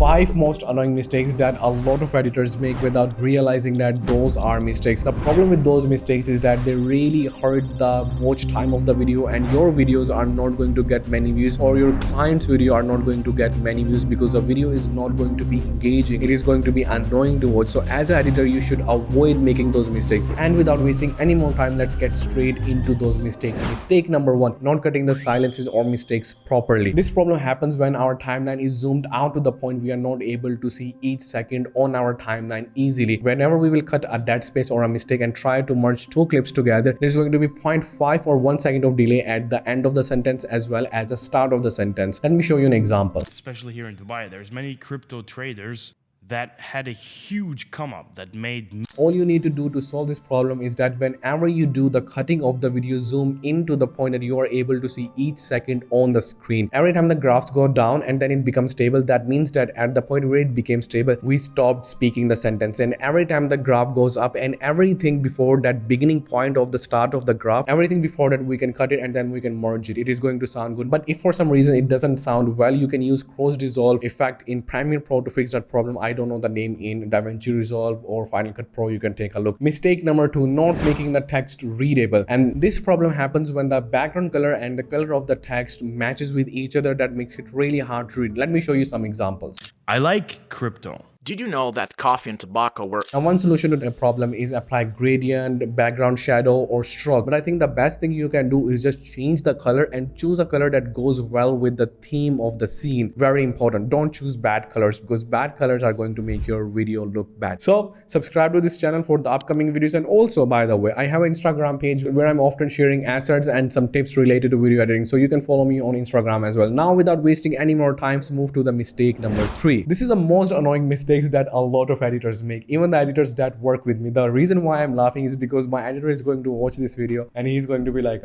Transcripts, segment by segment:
5 most annoying mistakes that a lot of editors make without realizing that those are mistakes. The problem with those mistakes is that they really hurt the watch time of the video, and your videos are not going to get many views, or your client's video are not going to get many views because the video is not going to be engaging. It is going to be annoying to watch. So as an editor, you should avoid making those mistakes. And without wasting any more time, let's get straight into those mistakes. Mistake number 1, not cutting the silences or mistakes properly. This problem happens when our timeline is zoomed out to the point we are not able to see each second on our timeline easily. Whenever we will cut a dead space or a mistake and try to merge 2 clips together, there's going to be 0.5 or 1 second of delay at the end of the sentence as well as the start of the sentence. Let me show you an example. Especially here in Dubai, there's many crypto traders that had a huge come up that made. All you need to do to solve this problem is that whenever you do the cutting of the video, zoom in to the point that you are able to see each second on the screen. Every time the graphs go down and then it becomes stable, that means that at the point where it became stable, we stopped speaking the sentence. And every time the graph goes up, and everything before that beginning point of the start of the graph, everything before that we can cut it and then we can merge it. It is going to sound good. But if for some reason it doesn't sound well, you can use cross dissolve effect in Premiere Pro to fix that problem. I don't know the name in DaVinci Resolve or Final Cut Pro. You can take a look. Mistake number 2, not making the text readable. And this problem happens when the background color and the color of the text matches with each other. That makes it really hard to read. Let me show you some examples. I like crypto. Did you know that coffee and tobacco were... Now, one solution to the problem is apply gradient, background shadow, or stroke. But I think the best thing you can do is just change the color and choose a color that goes well with the theme of the scene. Very important. Don't choose bad colors, because bad colors are going to make your video look bad. So subscribe to this channel for the upcoming videos. And also, by the way, I have an Instagram page where I'm often sharing assets and some tips related to video editing. So you can follow me on Instagram as well. Now, without wasting any more time, let's move to the mistake number 3. This is the most annoying mistake that a lot of editors make, even the editors that work with me. The reason why I'm laughing is because my editor is going to watch this video and he's going to be like,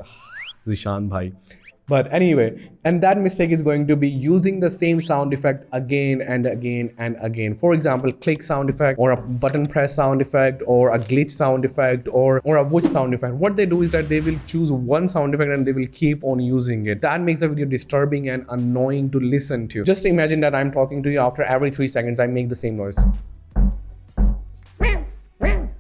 Zishan bhai. But anyway, and that mistake is going to be using the same sound effect again and again and again. For example, click sound effect, or a button press sound effect, or a glitch sound effect, or a whoosh sound effect. What they do is that they will choose one sound effect and they will keep on using it. That makes the video disturbing and annoying to listen to. Just imagine that I'm talking to you, after every 3 seconds I make the same noise.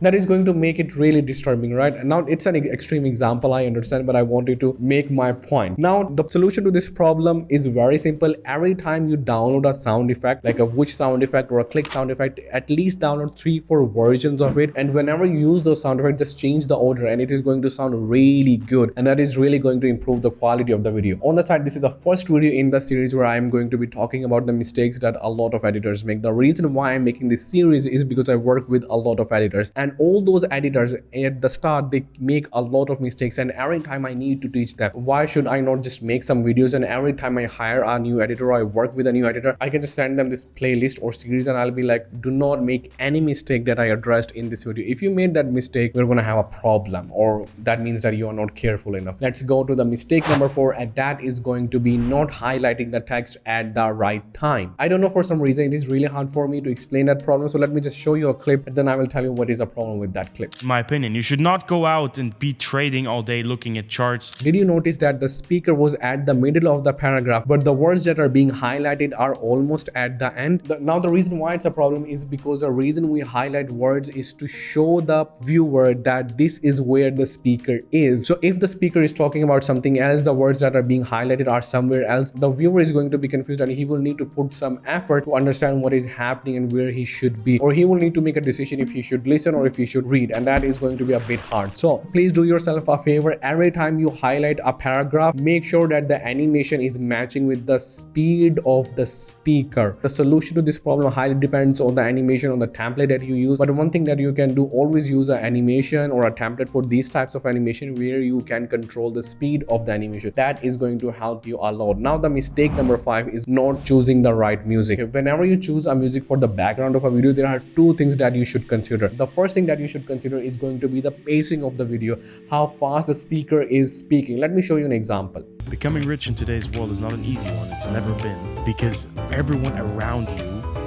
That is going to make it really disturbing, right? And now it's an extreme example, I understand, but I wanted to make my point. Now, the solution to this problem is very simple. Every time you download a sound effect, like a whoosh sound effect or a click sound effect, at least download 3-4 versions of it. And whenever you use those sound effects, just change the order and it is going to sound really good. And that is really going to improve the quality of the video. On the side, this is the first video in the series where I'm going to be talking about the mistakes that a lot of editors make. The reason why I'm making this series is because I work with a lot of editors, and all those editors at the start, they make a lot of mistakes, and every time I need to teach them. Why should I not just make some videos, and every time I hire a new editor or I work with a new editor, I can just send them this playlist or series and I'll be like, do not make any mistake that I addressed in this video. If you made that mistake, we're gonna have a problem, or that means that you are not careful enough. Let's go to the mistake number 4, and that is going to be not highlighting the text at the right time. I don't know, for some reason it is really hard for me to explain that problem, so let me just show you a clip and then I will tell you what is the problem with that clip. In my opinion, you should not go out and be trading all day looking at charts. Did you notice that the speaker was at the middle of the paragraph, but the words that are being highlighted are almost at the end? Now, the reason why it's a problem is because the reason we highlight words is to show the viewer that this is where the speaker is. So if the speaker is talking about something else, the words that are being highlighted are somewhere else, the viewer is going to be confused and he will need to put some effort to understand what is happening and where he should be, or he will need to make a decision if he should listen or if he should read, and that is going to be a bit hard. So please do yourself a favor. Every time you highlight a paragraph, make sure that the animation is matching with the speed of the speaker. The solution to this problem highly depends on the animation, on the template that you use. But one thing that you can do, always use an animation or a template for these types of animation where you can control the speed of the animation. That is going to help you a lot. Now, the mistake number 5 is not choosing the right music. Whenever you choose a music for the background of a video, there are 2 things that you should consider. The first thing that you should consider is going to be the pacing of the video, how fast the speaker is speaking. Let me show you an example. Becoming rich in today's world is not an easy one. It's never been, because everyone around you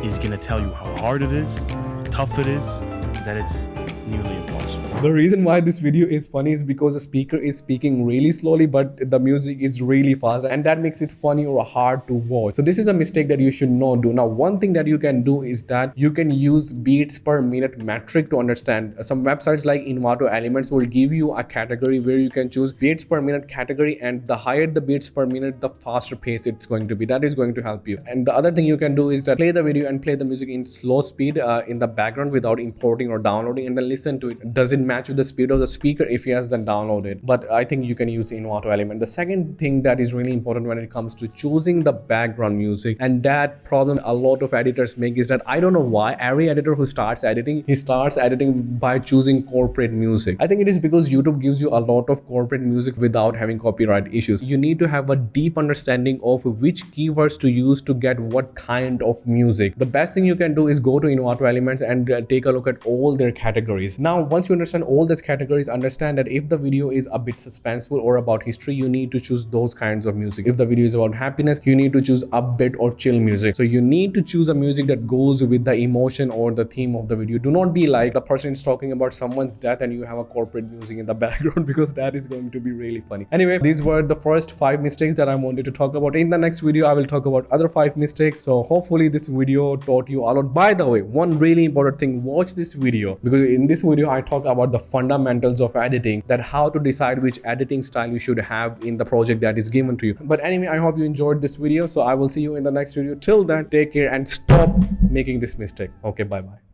is going to tell you how hard it is, tough it is, that it's nearly impossible. The reason why this video is funny is because the speaker is speaking really slowly, but the music is really fast, and that makes it funny or hard to watch. So this is a mistake that you should not do. Now, one thing that you can do is that you can use beats per minute metric to understand. Some websites like Envato Elements will give you a category where you can choose beats per minute category, and the higher the beats per minute, the faster pace it's going to be. That is going to help you. And the other thing you can do is that play the video and play the music in slow speed in the background without importing or downloading, and then listen to it. Does it match with the speed of the speaker? If yes, then download it. But I think you can use Envato Element. The second thing that is really important when it comes to choosing the background music, and that problem a lot of editors make, is that I don't know why every editor who starts editing, he starts editing by choosing corporate music. I think it is because YouTube gives you a lot of corporate music without having copyright issues. You need to have a deep understanding of which keywords to use to get what kind of music. The best thing you can do is go to Envato Elements and take a look at all their categories. Now, once you understand all these categories, understand that if the video is a bit suspenseful or about history, you need to choose those kinds of music. If the video is about happiness, you need to choose upbeat or chill music. So you need to choose a music that goes with the emotion or the theme of the video. Do not be like the person is talking about someone's death and you have a corporate music in the background, because that is going to be really funny. Anyway, these were the first 5 mistakes that I wanted to talk about. In the next video, I will talk about other 5 mistakes. So hopefully this video taught you a lot. By the way, one really important thing, watch this video, because in this video I talk about the fundamentals of editing, that how to decide which editing style you should have in the project that is given to you. But anyway, I hope you enjoyed this video. So I will see you in the next video. Till then, take care and stop making this mistake. Okay, bye bye.